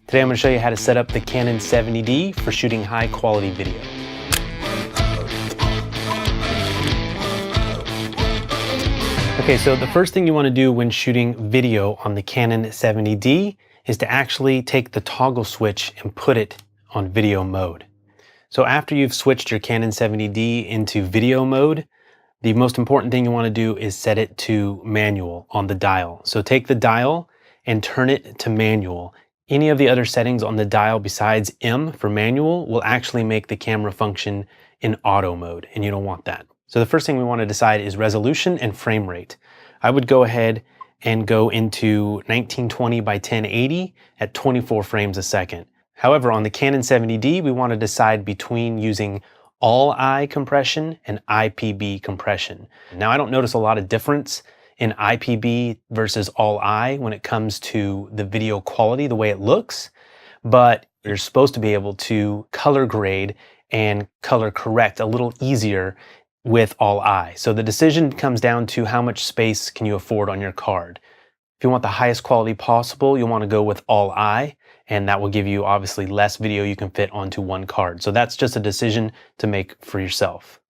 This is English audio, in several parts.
Today I'm going to show you how to set up the Canon 70D for shooting high quality video. Okay, so the first thing you want to do when shooting video on the Canon 70D is to actually take the toggle switch and put it on video mode. So after you've switched your Canon 70D into video mode, the most important thing you want to do is set it to manual on the dial. So take the dial and turn it to manual. Any of the other settings on the dial besides M for manual will actually make the camera function in auto mode, and you don't want that. So the first thing we want to decide is resolution and frame rate. I would go ahead and go into 1920 by 1080 at 24 frames a second. However, on the Canon 70D, we want to decide between using all-eye compression and IPB compression. Now, I don't notice a lot of difference in IPB versus all-eye when it comes to the video quality, the way it looks, but you're supposed to be able to color grade and color correct a little easier with all-eye. So the decision comes down to how much space can you afford on your card. If you want the highest quality possible, you'll want to go with all-eye, and that will give you obviously less video you can fit onto one card. So that's just a decision to make for yourself.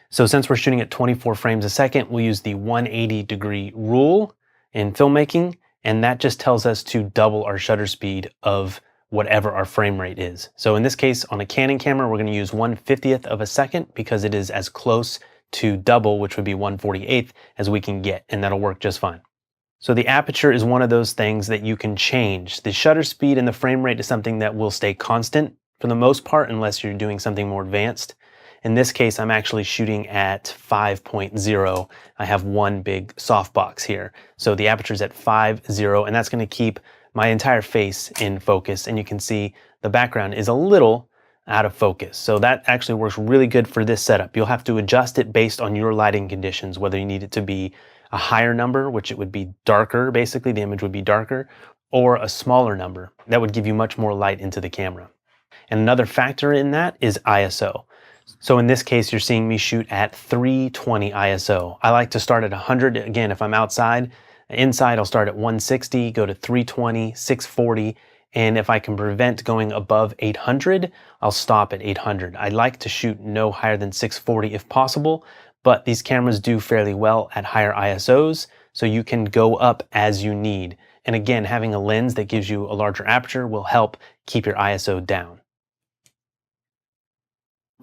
So since we're shooting at 24 frames a second, we'll use the 180-degree rule in filmmaking, and that just tells us to double our shutter speed of whatever our frame rate is. So in this case, on a Canon camera, we're going to use 1/50th of a second because it is as close to double, which would be 1/48th, as we can get, and that'll work just fine. So the aperture is one of those things that you can change. The shutter speed and the frame rate is something that will stay constant for the most part unless you're doing something more advanced. In this case, I'm actually shooting at 5.0. I have one big softbox here. So the aperture is at 5.0, and that's going to keep my entire face in focus. And you can see the background is a little out of focus. So that actually works really good for this setup. You'll have to adjust it based on your lighting conditions, whether you need it to be a higher number, which it would be darker, basically the image would be darker, or a smaller number. That would give you much more light into the camera. And another factor in that is ISO. So in this case, you're seeing me shoot at 320 ISO. I like to start at 100. Again, if I'm outside, inside, I'll start at 160, go to 320, 640. And if I can prevent going above 800, I'll stop at 800. I like to shoot no higher than 640 if possible, but these cameras do fairly well at higher ISOs, so you can go up as you need. And again, having a lens that gives you a larger aperture will help keep your ISO down.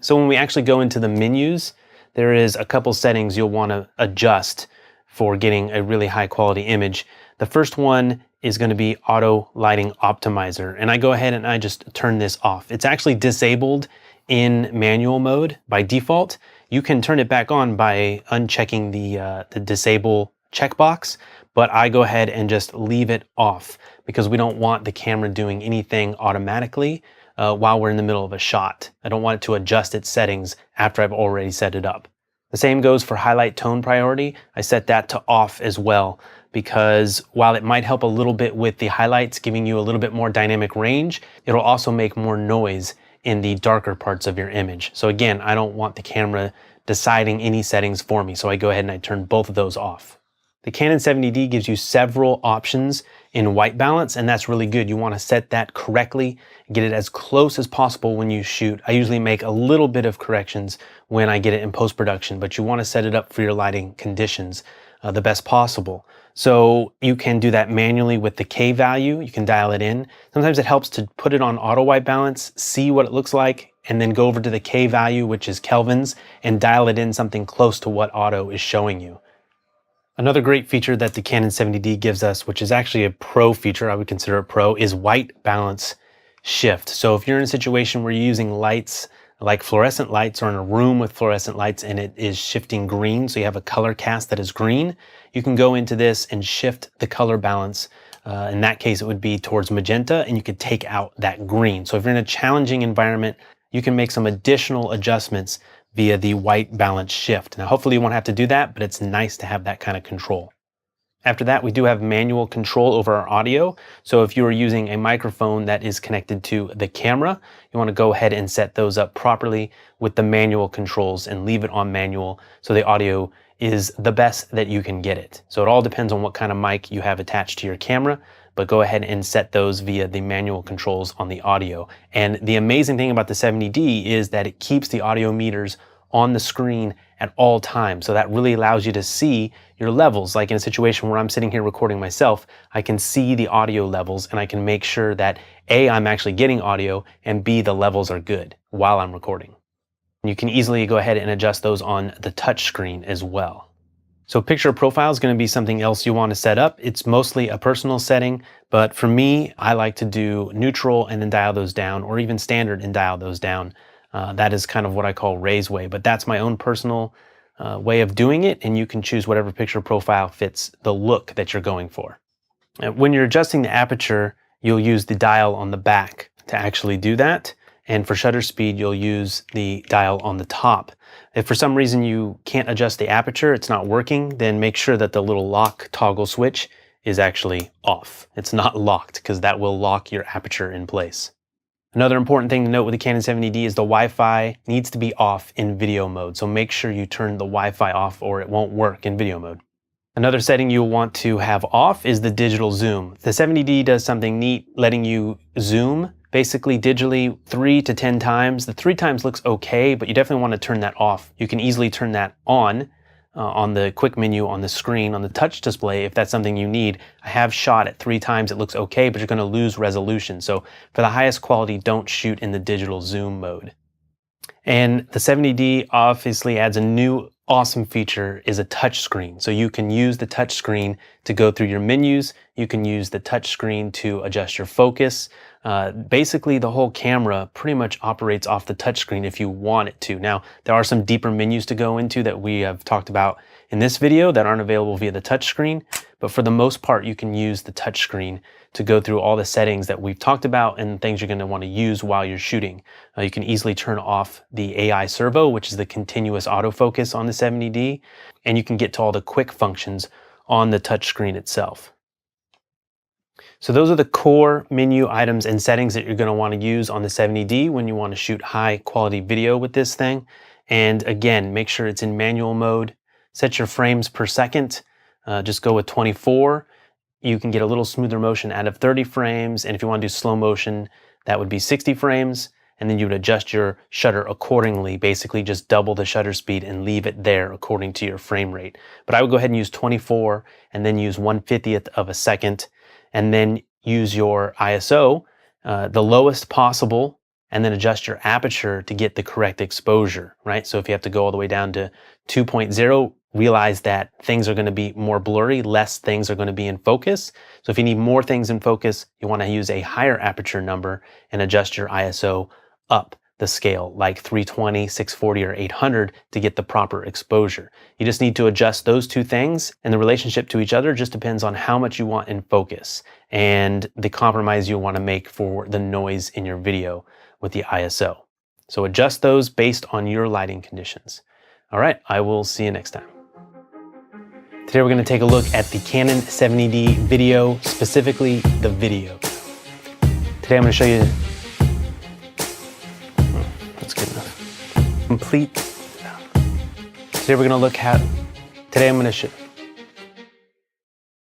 So when we actually go into the menus, there is a couple settings you'll want to adjust for getting a really high quality image. The first one is going to be auto lighting optimizer, and I go ahead and I just turn this off. It's actually disabled in manual mode by default. You can turn it back on by unchecking the disable checkbox, but I go ahead and just leave it off because we don't want the camera doing anything automatically while we're in the middle of a shot. I don't want it to adjust its settings after I've already set it up. The same goes for highlight tone priority. I set that to off as well because while it might help a little bit with the highlights, giving you a little bit more dynamic range, it'll also make more noise in the darker parts of your image. So again, I don't want the camera deciding any settings for me, so I go ahead and I turn both of those off. The Canon 70D gives you several options in white balance, and that's really good. You want to set that correctly, get it as close as possible when you shoot. I usually make a little bit of corrections when I get it in post-production, but you want to set it up for your lighting conditions the best possible. So you can do that manually with the K value. You can dial it in. Sometimes it helps to put it on auto white balance, see what it looks like, and then go over to the K value, which is Kelvins, and dial it in something close to what auto is showing you. Another great feature that the Canon 70D gives us, which is actually a pro feature, I would consider it pro, is white balance shift. So if you're in a situation where you're using lights like fluorescent lights or in a room with fluorescent lights and it is shifting green, so you have a color cast that is green, you can go into this and shift the color balance. In that case, it would be towards magenta, and you could take out that green. So if you're in a challenging environment, you can make some additional adjustments via the white balance shift. Now, hopefully you won't have to do that, but it's nice to have that kind of control. After that, we do have manual control over our audio. So if you are using a microphone that is connected to the camera, you want to go ahead and set those up properly with the manual controls and leave it on manual so the audio is the best that you can get it. So it all depends on what kind of mic you have attached to your camera, but go ahead and set those via the manual controls on the audio. And the amazing thing about the 70D is that it keeps the audio meters on the screen at all times. So that really allows you to see your levels. Like in a situation where I'm sitting here recording myself, I can see the audio levels and I can make sure that A, I'm actually getting audio, and B, the levels are good while I'm recording. You can easily go ahead and adjust those on the touch screen as well. So picture profile is going to be something else you want to set up. It's mostly a personal setting, but for me, I like to do neutral and then dial those down, or even standard and dial those down. That is kind of what I call raise way, but that's my own personal way of doing it, and you can choose whatever picture profile fits the look that you're going for. When you're adjusting the aperture, you'll use the dial on the back to actually do that. And for shutter speed, you'll use the dial on the top. If for some reason you can't adjust the aperture, it's not working, then make sure that the little lock toggle switch is actually off. It's not locked, because that will lock your aperture in place. Another important thing to note with the Canon 70D is the Wi-Fi needs to be off in video mode. So make sure you turn the Wi-Fi off or it won't work in video mode. Another setting you'll want to have off is the digital zoom. The 70D does something neat, letting you zoom basically digitally 3 to 10 times. The 3 times looks okay, but you definitely want to turn that off. You can easily turn that on the quick menu on the screen, on the touch display, if that's something you need. I have shot at 3 times, it looks okay, but you're going to lose resolution. So for the highest quality, don't shoot in the digital zoom mode. And the 70D obviously adds a new awesome feature, is a touch screen. So you can use the touch screen to go through your menus. You can use the touch screen to adjust your focus. Basically, the whole camera pretty much operates off the touch screen if you want it to. Now, there are some deeper menus to go into that we have talked about in this video that aren't available via the touch screen, but for the most part, you can use the touch screen to go through all the settings that we've talked about and things you're going to want to use while you're shooting. You can easily turn off the AI servo, which is the continuous autofocus on the 70D, and you can get to all the quick functions on the touch screen itself. So those are the core menu items and settings that you're going to want to use on the 70D when you want to shoot high quality video with this thing. And again, make sure it's in manual mode. Set your frames per second. Just go with 24. You can get a little smoother motion out of 30 frames. And if you want to do slow motion, that would be 60 frames. And then you would adjust your shutter accordingly, basically just double the shutter speed and leave it there according to your frame rate. But I would go ahead and use 24 and then use 1/50th of a second, and then use your ISO, the lowest possible, and then adjust your aperture to get the correct exposure, right? So if you have to go all the way down to 2.0, realize that things are going to be more blurry, less things are going to be in focus. So if you need more things in focus, you want to use a higher aperture number and adjust your ISO up the scale, like 320, 640, or 800 to get the proper exposure. You just need to adjust those two things, and the relationship to each other just depends on how much you want in focus and the compromise you want to make for the noise in your video with the ISO. So adjust those based on your lighting conditions. All right, I will see you next time. Today we're going to take a look at the Canon 70D video, specifically the video. Today I'm going to show you, that's good enough, complete. Today we're going to look at, today I'm going to show